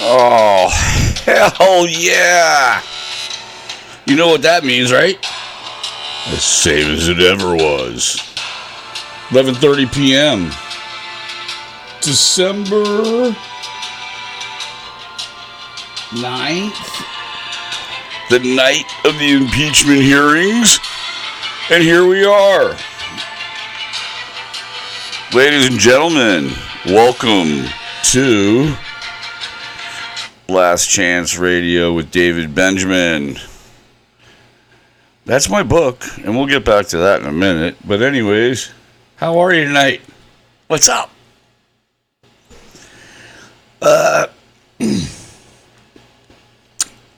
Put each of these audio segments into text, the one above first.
Oh, hell yeah! You know what that means, right? As safe as it ever was. 11:30 p.m. December 9th. The night of the impeachment hearings. And here we are. Ladies and gentlemen, welcome to Last Chance Radio with David Benjamin. That's my book, and we'll get back to that in a minute. But anyways, how are you tonight? What's up?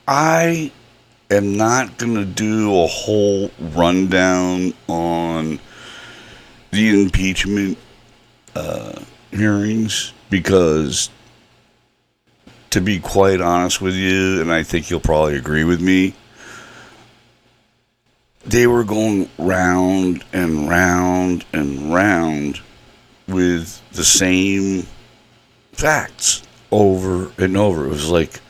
I am not going to do a whole rundown on the impeachment hearings because, to be quite honest with you, and I think you'll probably agree with me, they were going round and round and round with the same facts over and over. It was like,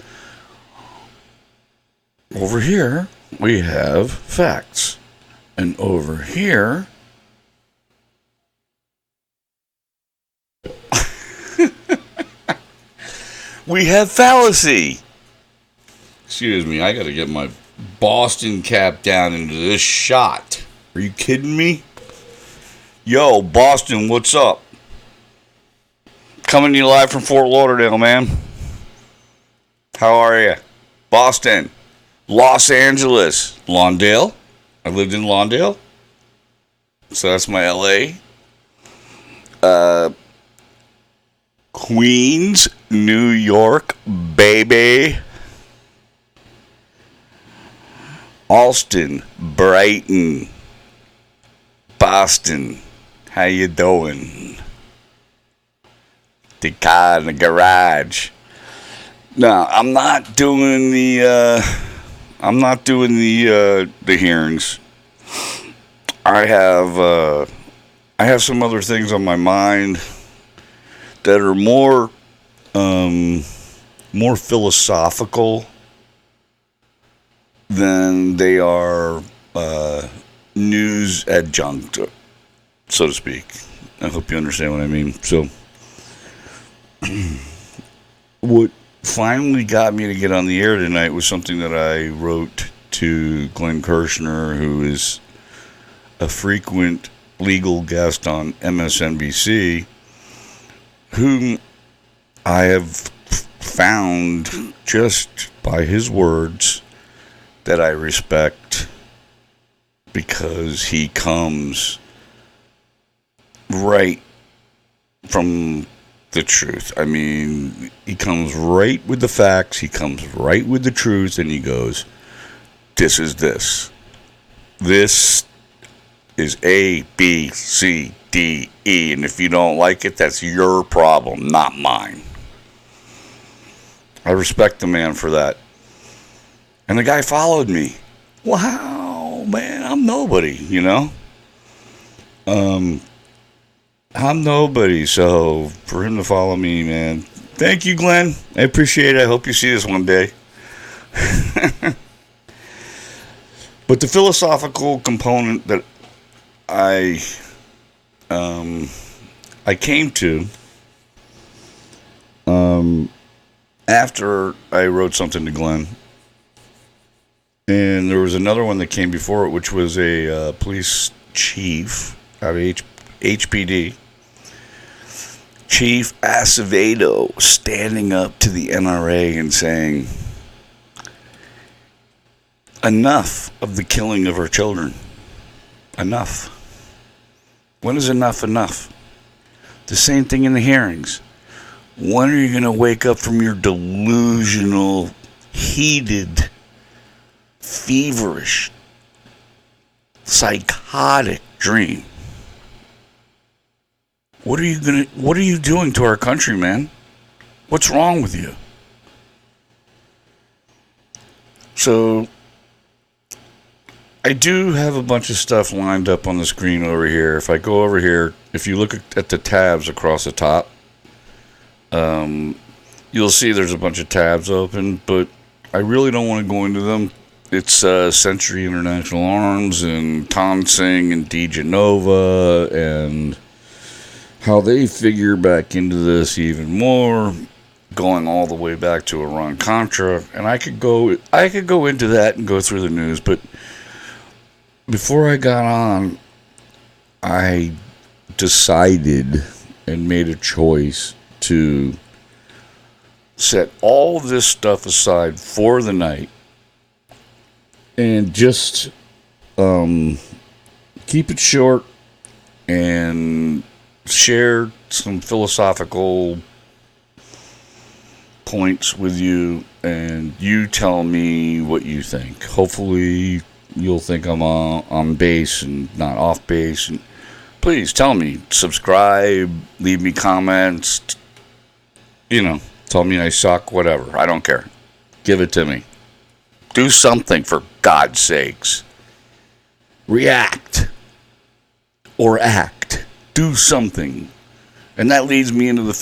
over here we have facts, and over here we have fallacy. Excuse me, I gotta get my Boston cap down into this shot. Are you kidding me? Yo, Boston, what's up? Coming to you live from Fort Lauderdale, man. How are you? Boston. Los Angeles. Lawndale. I lived in Lawndale. So that's my LA. Queens, New York, baby. Austin, Brighton, Boston. How you doing? The car in the garage. No, I'm not doing the hearings. I have some other things on my mind that are more philosophical than they are news adjunct, so to speak. I hope you understand what I mean. So, what finally got me to get on the air tonight was something that I wrote to Glenn Kirshner, who is a frequent legal guest on MSNBC, whom I have found, just by his words, that I respect because he comes right from the truth. I mean, he comes right with the facts, he comes right with the truth, and he goes, this is this. This is A, B, C, D, E, and if you don't like it, that's your problem, not mine. I respect the man for that. And the guy followed me. Wow, man, I'm nobody, you know? I'm nobody, so for him to follow me, man, thank you, Glenn. I appreciate it. I hope you see this one day. But the philosophical component that I came to after I wrote something to Glenn, and there was another one that came before it, which was a police chief out of HPD, Chief Acevedo, standing up to the NRA and saying, enough of the killing of our children. Enough. When is enough enough? The same thing in the hearings. When are you going to wake up from your delusional, heated, feverish, psychotic dream? What are you doing to our country, man? What's wrong with you? So, I do have a bunch of stuff lined up on the screen over here. If I go over here, if you look at the tabs across the top, you'll see there's a bunch of tabs open, but I really don't want to go into them. It's Century International Arms and Tonsing and DeGenova and how they figure back into this even more, going all the way back to Iran-Contra. And I could go into that and go through the news, but before I got on, I decided and made a choice to set all this stuff aside for the night and just keep it short and share some philosophical points with you, and you tell me what you think. Hopefully you'll think I'm on base and not off base, and please tell me, subscribe, leave me comments, tell me I suck, whatever. I don't care. Give it to me. Do something, for God's sakes. React. Or act. Do something. And that leads me into the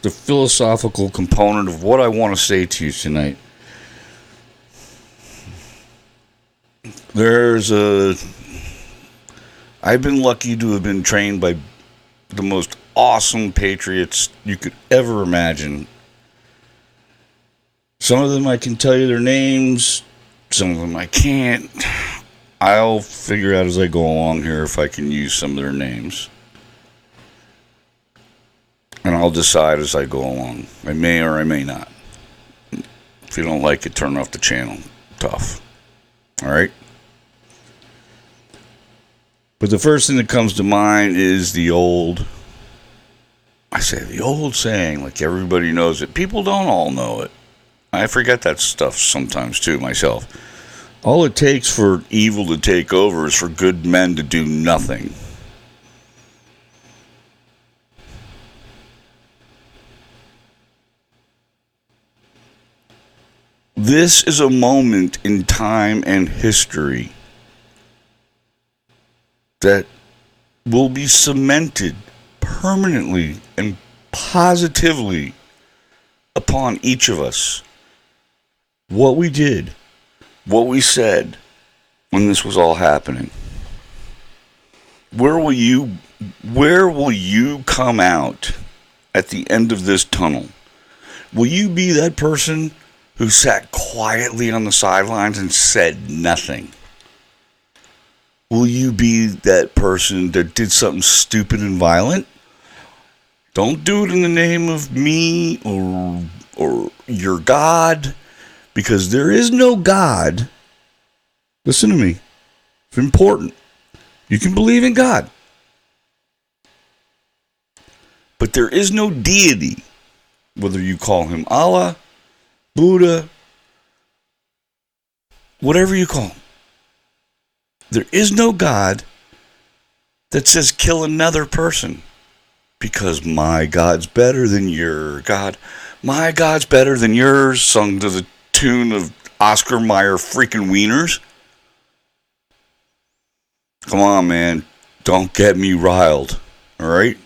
philosophical component of what I want to say to you tonight. I've been lucky to have been trained by the most awesome patriots you could ever imagine. Some of them I can tell you their names, some of them I can't. I'll figure out as I go along here if I can use some of their names. And I'll decide as I go along. I may or I may not. If you don't like it, turn off the channel. Tough. Alright? But the first thing that comes to mind is the old saying, like everybody knows it. People don't all know it. I forget that stuff sometimes too, myself. All it takes for evil to take over is for good men to do nothing. This is a moment in time and history that will be cemented permanently and positively upon each of us. What we did, what we said when this was all happening. Where will you come out at the end of this tunnel? Will you be that person who sat quietly on the sidelines and said nothing? Will you be that person that did something stupid and violent? Don't do it in the name of me or your God, because there is no God. Listen to me. It's important. You can believe in God, but there is no deity, whether you call him Allah, Buddha, whatever you call him. There is no God that says kill another person because my God's better than your God. My God's better than yours, sung to the tune of Oscar Mayer freaking wieners. Come on, man. Don't get me riled. All right?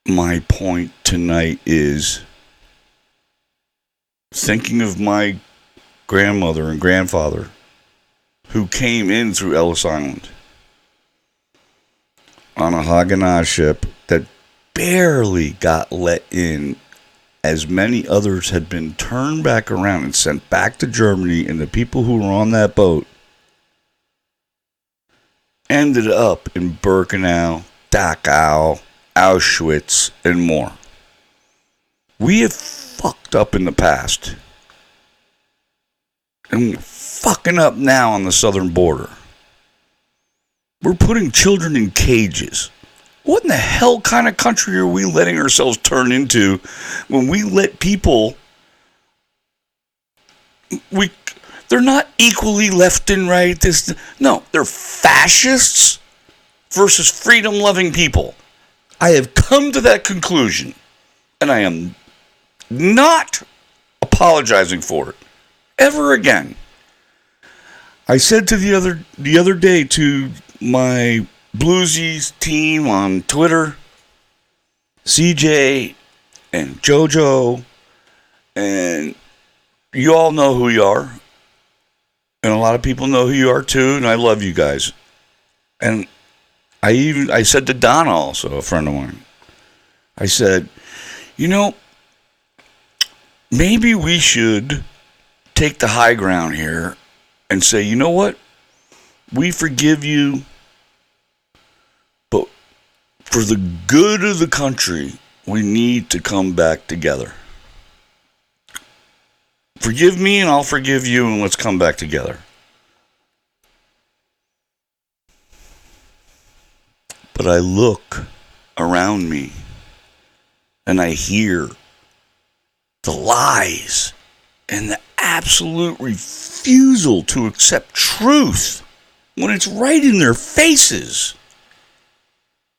My point tonight is thinking of my grandmother and grandfather who came in through Ellis Island on a Haganah ship that barely got let in, as many others had been turned back around and sent back to Germany, and the people who were on that boat ended up in Birkenau, Dachau, Auschwitz, and more. We have fucked up in the past. And we're fucking up now on the southern border. We're putting children in cages. What in the hell kind of country are we letting ourselves turn into when we let people... They're not equally left and right. No, they're fascists versus freedom-loving people. I have come to that conclusion, and I am not apologizing for it ever again. I said to the other day to my Bluesies team on Twitter, CJ and JoJo, and you all know who you are. And a lot of people know who you are too, and I love you guys. And I said to Donna, also a friend of mine, I said, maybe we should take the high ground here and say, you know what? We forgive you, but for the good of the country, we need to come back together. Forgive me and I'll forgive you, and let's come back together. But I look around me and I hear the lies and the absolute refusal to accept truth when it's right in their faces.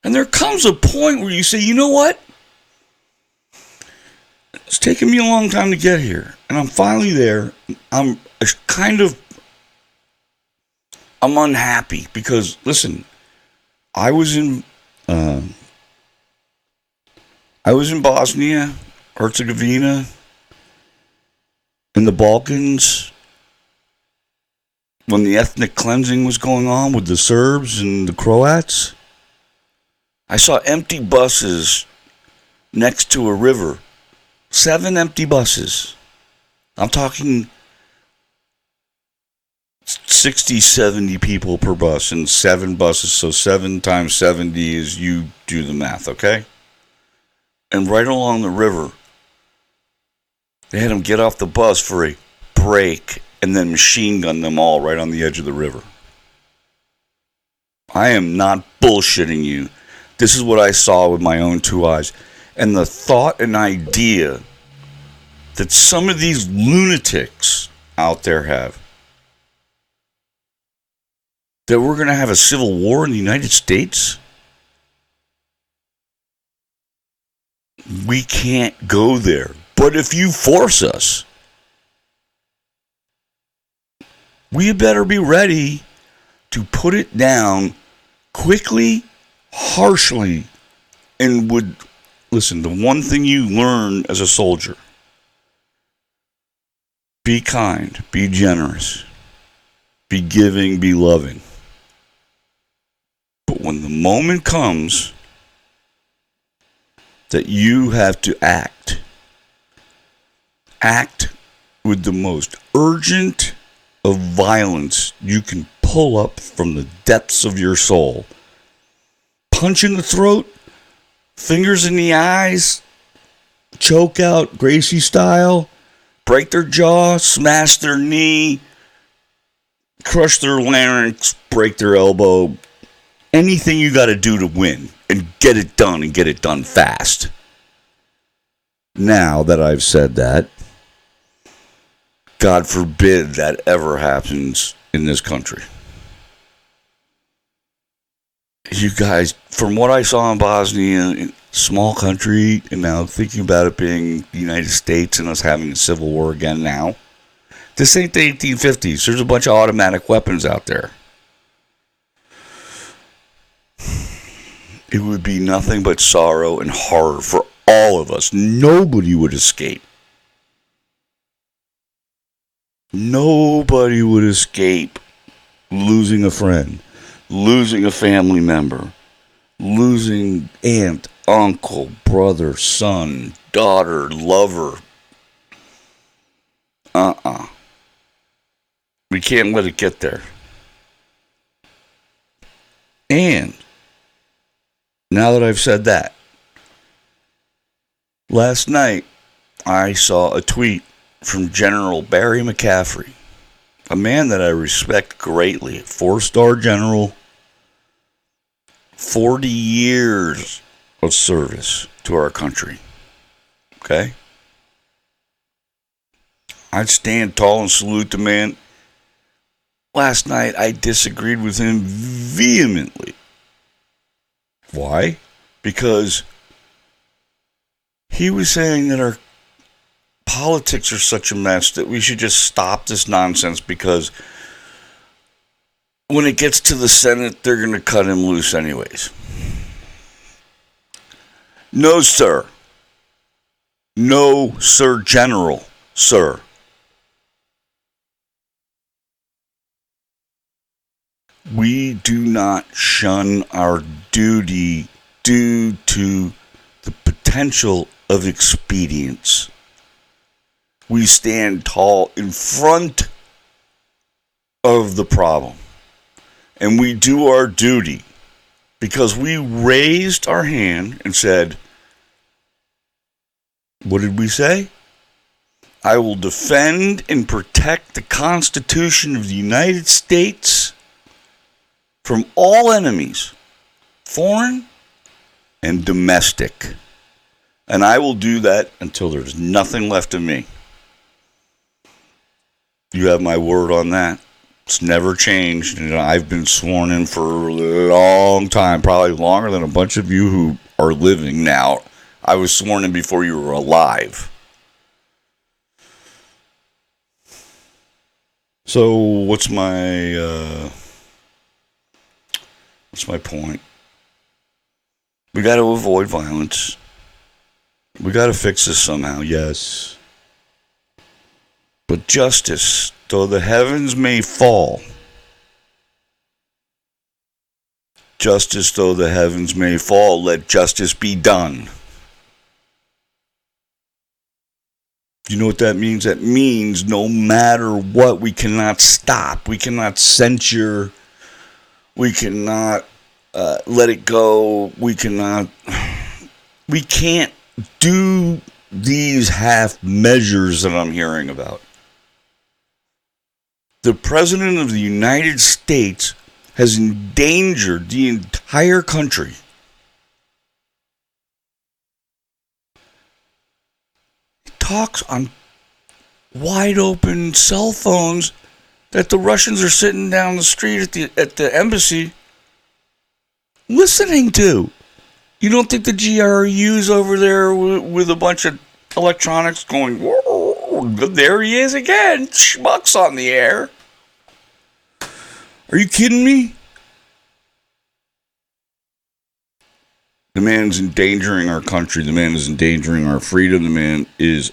And there comes a point where you say, you know what? It's taken me a long time to get here, and I'm finally there. I'm unhappy because, listen, I was in Bosnia, Herzegovina, in the Balkans, when the ethnic cleansing was going on with the Serbs and the Croats. I saw empty buses next to a river. 7 empty buses. I'm talking 60, 70 people per bus and 7 buses. So 7 times 70 is, you do the math, okay? And right along the river, they had them get off the bus for a break and then machine gun them all right on the edge of the river. I am not bullshitting you. This is what I saw with my own 2 eyes. And the thought and idea that some of these lunatics out there have, that we're going to have a civil war in the United States, we can't go there. But if you force us, we better be ready to put it down quickly, harshly, and listen, the one thing you learn as a soldier: be kind, be generous, be giving, be loving. But when the moment comes that you have to act with the most urgent of violence you can pull up from the depths of your soul. Punch in the throat, fingers in the eyes, choke out Gracie style, break their jaw, smash their knee, crush their larynx, break their elbow. Anything you got to do to win and get it done, and get it done fast. Now that I've said that, God forbid that ever happens in this country. You guys, from what I saw in Bosnia, small country, and now thinking about it being the United States and us having a civil war again now, this ain't the 1850s. There's a bunch of automatic weapons out there. It would be nothing but sorrow and horror for all of us. Nobody would escape. Nobody would escape losing a friend, losing a family member, losing aunt, uncle, brother, son, daughter, lover. We can't let it get there. And now that I've said that, last night I saw a tweet from General Barry McCaffrey, a man that I respect greatly, 4-star general, 40 years of service to our country. Okay? I'd stand tall and salute the man. Last night I disagreed with him vehemently. Why? Because he was saying that our politics are such a mess that we should just stop this nonsense because when it gets to the Senate, they're going to cut him loose anyways. No, sir. No, Sir General, sir. We do not shun our duty due to the potential of expedience. We stand tall in front of the problem. And we do our duty because we raised our hand and said, what did we say? I will defend and protect the Constitution of the United States from all enemies, foreign and domestic. And I will do that until there's nothing left of me. You have my word on that. It's never changed. And I've been sworn in for a long time, probably longer than a bunch of you who are living now. I was sworn in before you were alive. So what's my point? We got to avoid violence. We got to fix this somehow, yes. But justice, though the heavens may fall, justice, though the heavens may fall, let justice be done. You know what that means? That means no matter what, we cannot stop. We cannot censure. We cannot let it go. We can't do these half measures that I'm hearing about. The President of the United States has endangered the entire country. He talks on wide open cell phones that the Russians are sitting down the street at the embassy listening to. You don't think the GRU's over there with a bunch of electronics going, whoa, there he is again, schmucks on the air? Are you kidding me? The man's endangering our country. The man is endangering our freedom. The man is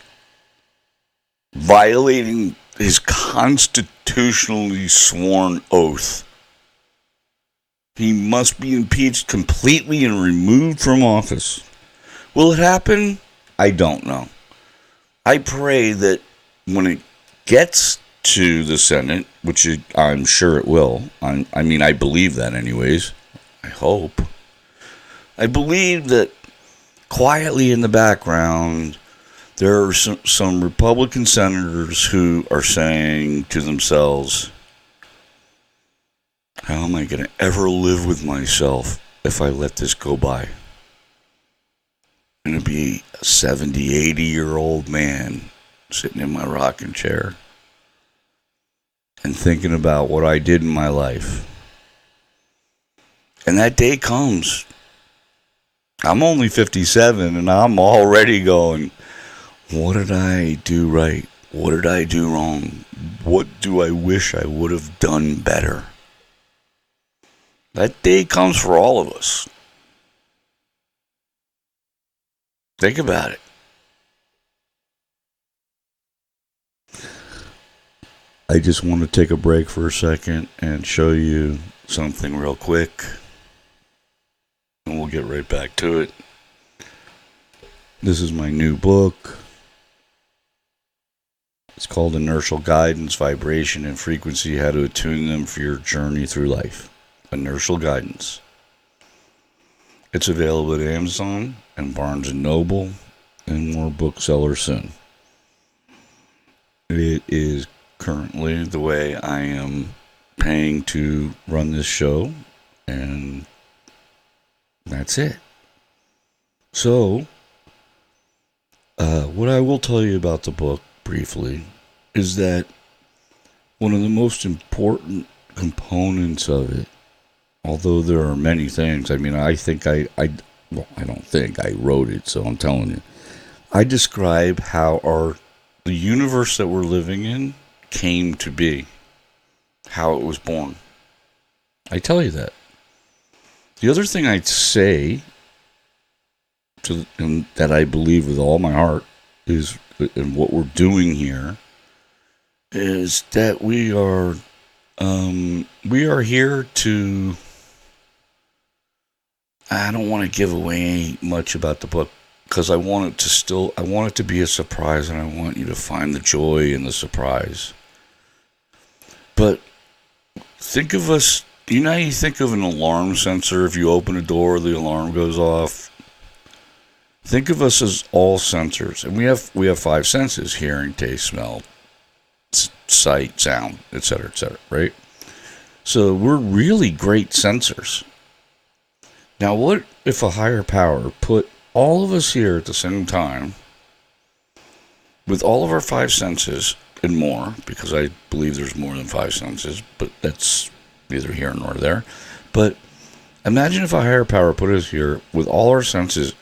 violating his constitutionally sworn oath. He must be impeached completely and removed from office. Will it happen? I don't know. I pray that when it gets to the Senate, which I'm sure it will. I believe that anyways. I hope. I believe that quietly in the background, there are some Republican senators who are saying to themselves, how am I going to ever live with myself if I let this go by? I'm going to be a 70, 80-year-old man sitting in my rocking chair and thinking about what I did in my life. And that day comes. I'm only 57 and I'm already going, what did I do right? What did I do wrong? What do I wish I would have done better? That day comes for all of us. Think about it. I just want to take a break for a second and show you something real quick. And we'll get right back to it. This is my new book. It's called Inertial Guidance, Vibration, and Frequency, How to Attune Them for Your Journey Through Life. Inertial Guidance. It's available at Amazon and Barnes & Noble and more booksellers soon. It is currently the way I am paying to run this show, and that's it. So, what I will tell you about the book briefly is that one of the most important components of it, although there are many things, I don't think I wrote it, so I'm telling you. I describe how the universe that we're living in came to be, how it was born. I tell you that. The other thing I'd say, and that I believe with all my heart, is, and what we're doing here, is that we are here to. I don't want to give away much about the book because I want it to be a surprise, and I want you to find the joy in the surprise. But think of us. You know how you think of an alarm sensor? If you open a door, the alarm goes off. Think of us as all sensors, and we have five senses: hearing, taste, smell, sight, sound, etc., right? So we're really great sensors. Now, what if a higher power put all of us here at the same time with all of our five senses and more, because I believe there's more than five senses, but that's neither here nor there. But imagine if a higher power put us here with all our senses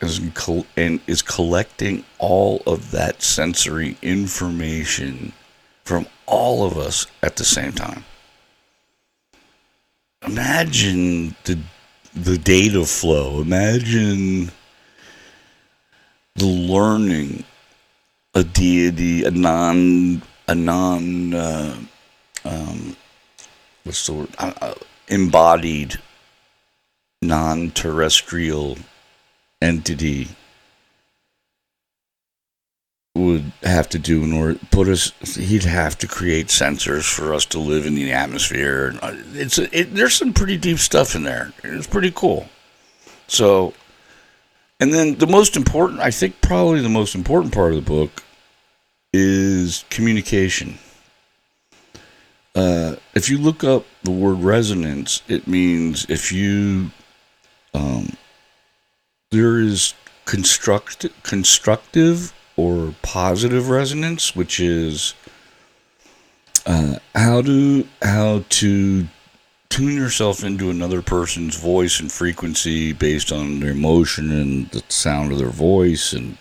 and is collecting all of that sensory information from all of us at the same time. Imagine the data flow. Imagine the learning, a deity, what's the word? Embodied, non-terrestrial entity would have to do in order put us. He'd have to create sensors for us to live in the atmosphere. There's some pretty deep stuff in there. It's pretty cool. So, and then I think probably the most important part of the book is communication. If you look up the word resonance, it means if you there is constructive or positive resonance, which is how to tune yourself into another person's voice and frequency based on their emotion and the sound of their voice. And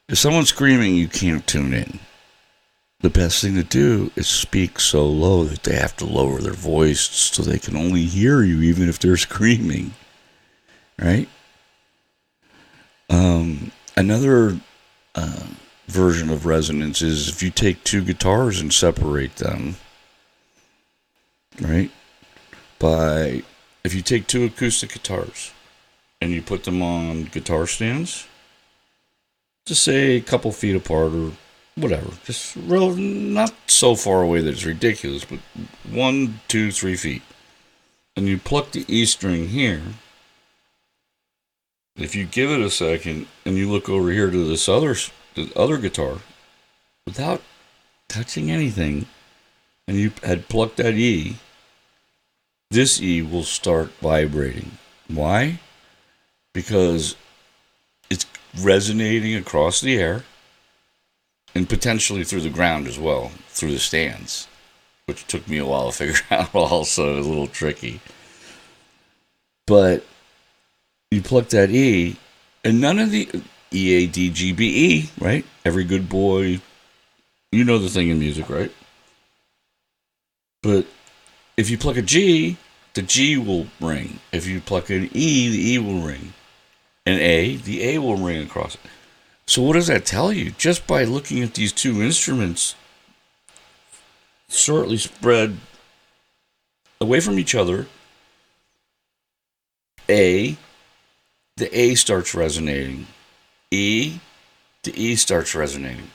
if someone's screaming, you can't tune in. The best thing to do is speak so low that they have to lower their voice so they can only hear you even if they're screaming. Right? Another version of resonance is if you take two guitars and separate them, right? If you take two acoustic guitars and you put them on guitar stands, just say a couple feet apart or whatever, just not so far away that it's ridiculous, but 1, 2, 3 feet, and you pluck the E string here. If you give it a second and you look over here to the other guitar, without touching anything, and you had plucked that E, this E will start vibrating. Why? Because it's resonating across the air and potentially through the ground as well, through the stands, which took me a while to figure out also. It was a little tricky. But you pluck that E, and none of the EADGBE, right? Every good boy, you know the thing in music, right? But if you pluck a G, the G will ring. If you pluck an E, the E will ring. An A, the A will ring across it. So what does that tell you? Just by looking at these two instruments shortly spread away from each other, the A starts resonating. The E starts resonating.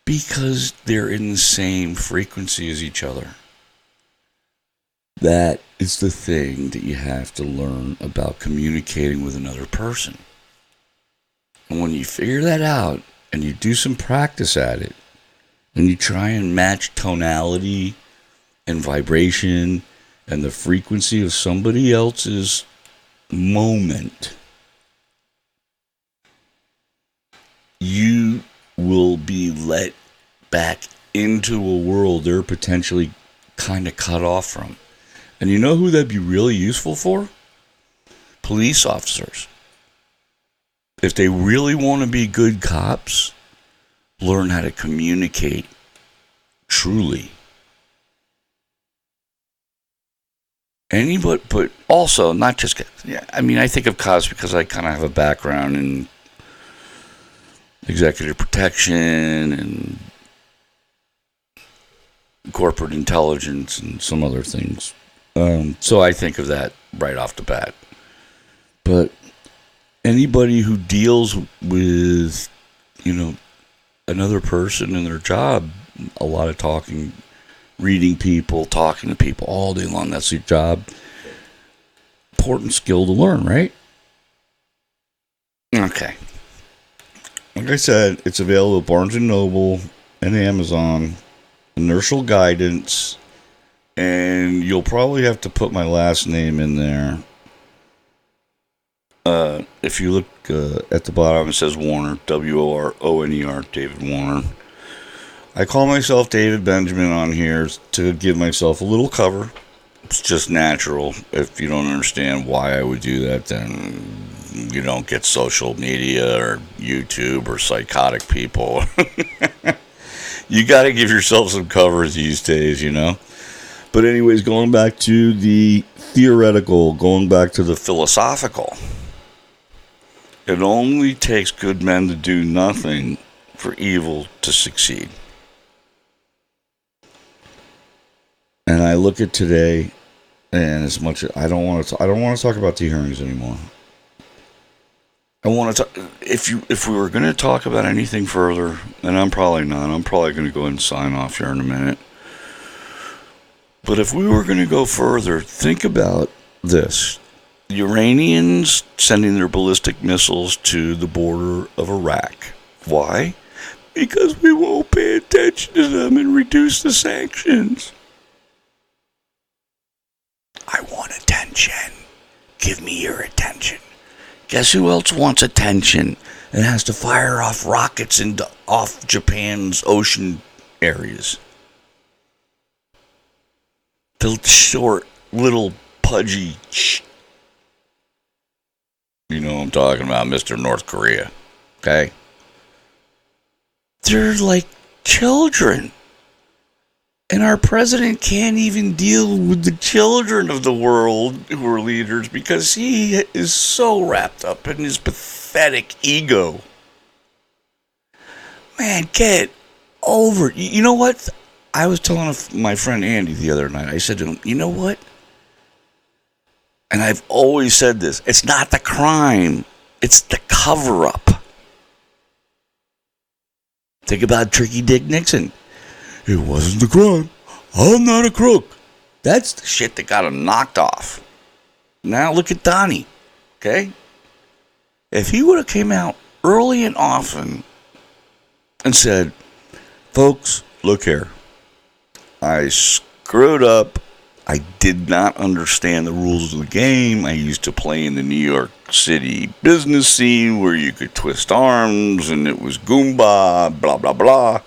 Because they're in the same frequency as each other. That is the thing that you have to learn about communicating with another person. And when you figure that out, and you do some practice at it, and you try and match tonality and vibration and the frequency of somebody else's moment, you will be let back into a world they're potentially kind of cut off from. And you know who that'd be really useful for? Police officers. If they really want to be good cops, learn how to communicate truly. Anybody, but also not just, yeah, I mean, I think of Cos because I kind of have a background in executive protection and corporate intelligence and some other things. So I think of that right off the bat. But anybody who deals with, another person in their job, a lot of talking, reading people, talking to people all day long, that's your job. Important skill to learn, right? Okay. Like I said, it's available at Barnes & Noble and Amazon, Inertial Guidance, and you'll probably have to put my last name in there. If you look at the bottom, it says Warner, Worner, David Warner. I call myself David Benjamin on here to give myself a little cover. It's just natural. If you don't understand why I would do that, then you don't get social media or YouTube or psychotic people. You got to give yourself some cover these days, But anyways, going back to the theoretical, going back to the philosophical. It only takes good men to do nothing for evil to succeed. And I look at today, and as much as I don't want to talk about the hearings anymore. I want to talk. If we were going to talk about anything further, and I'm probably not. I'm probably going to go ahead and sign off here in a minute. But if we were going to go further, think about this. The Iranians sending their ballistic missiles to the border of Iraq. Why? Because we won't pay attention to them and reduce the sanctions. I want attention. Give me your attention. Guess who else wants attention and has to fire off rockets off Japan's ocean areas? The short, little, pudgy you know what I'm talking about, Mr. North Korea. Okay? They're like children. And our president can't even deal with the children of the world who are leaders because he is so wrapped up in his pathetic ego. Man, get over it. You know what? I was telling my friend Andy the other night, I said to him, you know what? And I've always said this, it's not the crime, it's the cover-up. Think about Tricky Dick Nixon. It wasn't the crime. I'm not a crook. That's the shit that got him knocked off. Now look at Donnie. Okay? If he would have came out early and often and said, folks, look here. I screwed up. I did not understand the rules of the game. I used to play in the New York City business scene where you could twist arms and it was Goomba, blah, blah, blah.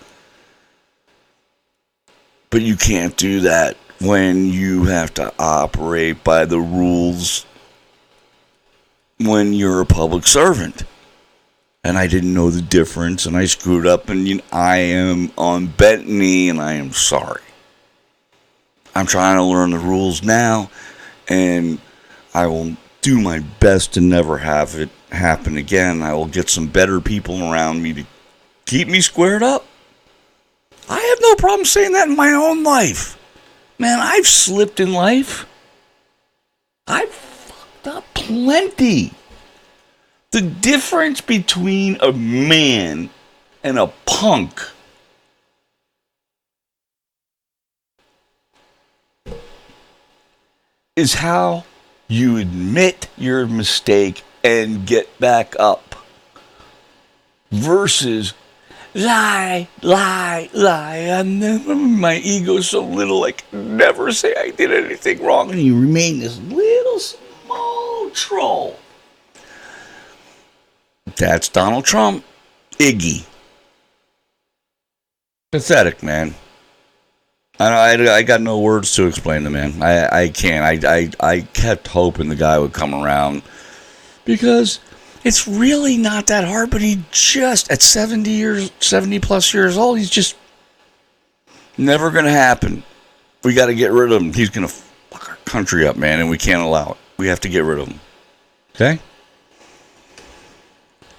But you can't do that when you have to operate by the rules when you're a public servant. And I didn't know the difference, and I screwed up, and I am on bent knee, and I am sorry. I'm trying to learn the rules now, and I will do my best to never have it happen again. I will get some better people around me to keep me squared up. I have no problem saying that in my own life. Man, I've slipped in life. I've fucked up plenty. The difference between a man and a punk is how you admit your mistake and get back up versus lie. My ego's so little I can never say I did anything wrong, and you remain this little small troll. That's Donald Trump. Iggy. Pathetic, man. I got no words to explain the man. I can't. I kept hoping the guy would come around because it's really not that hard, but he just, at 70 plus years old, he's just never going to happen. We got to get rid of him. He's going to fuck our country up, man, and we can't allow it. We have to get rid of them. Okay?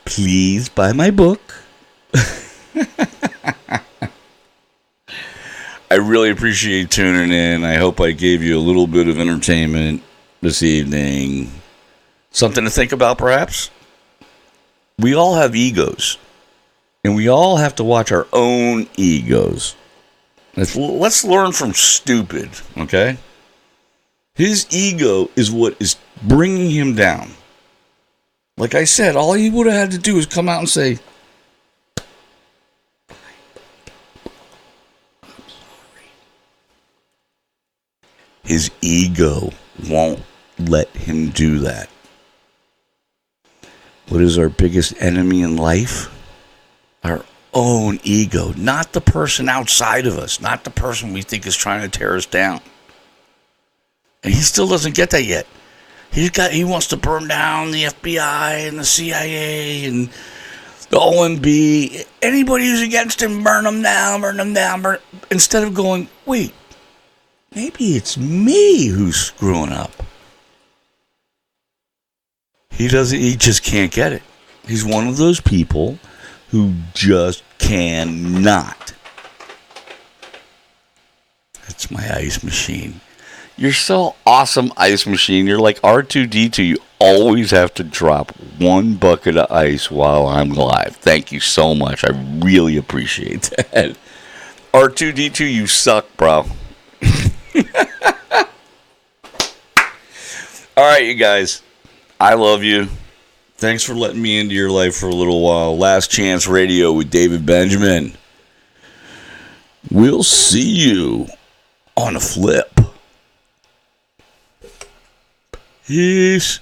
Please buy my book. I really appreciate tuning in. I hope I gave you a little bit of entertainment this evening. Something to think about, perhaps? We all have egos. And we all have to watch our own egos. Let's learn from stupid, okay? His ego is what is bringing him down. Like I said, all he would have had to do is come out and say, his ego won't let him do that. What is our biggest enemy in life? Our own ego, not the person outside of us, not the person we think is trying to tear us down. And he still doesn't get that yet. He wants to burn down the FBI and the CIA and the OMB. Anybody who's against him, burn them down. Instead of going, wait, maybe it's me who's screwing up. He just can't get it. He's one of those people who just cannot. That's my ice machine. You're so awesome, ice machine. You're like R2-D2. You always have to drop one bucket of ice while I'm live. Thank you so much. I really appreciate that. R2-D2, you suck, bro. All right, you guys. I love you. Thanks for letting me into your life for a little while. Last Chance Radio with David Benjamin. We'll see you on a flip. Peace.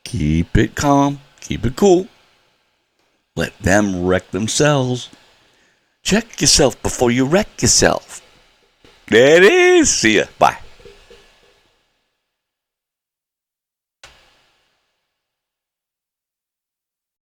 Keep it calm. Keep it cool. Let them wreck themselves. Check yourself before you wreck yourself. There it is. See ya. Bye.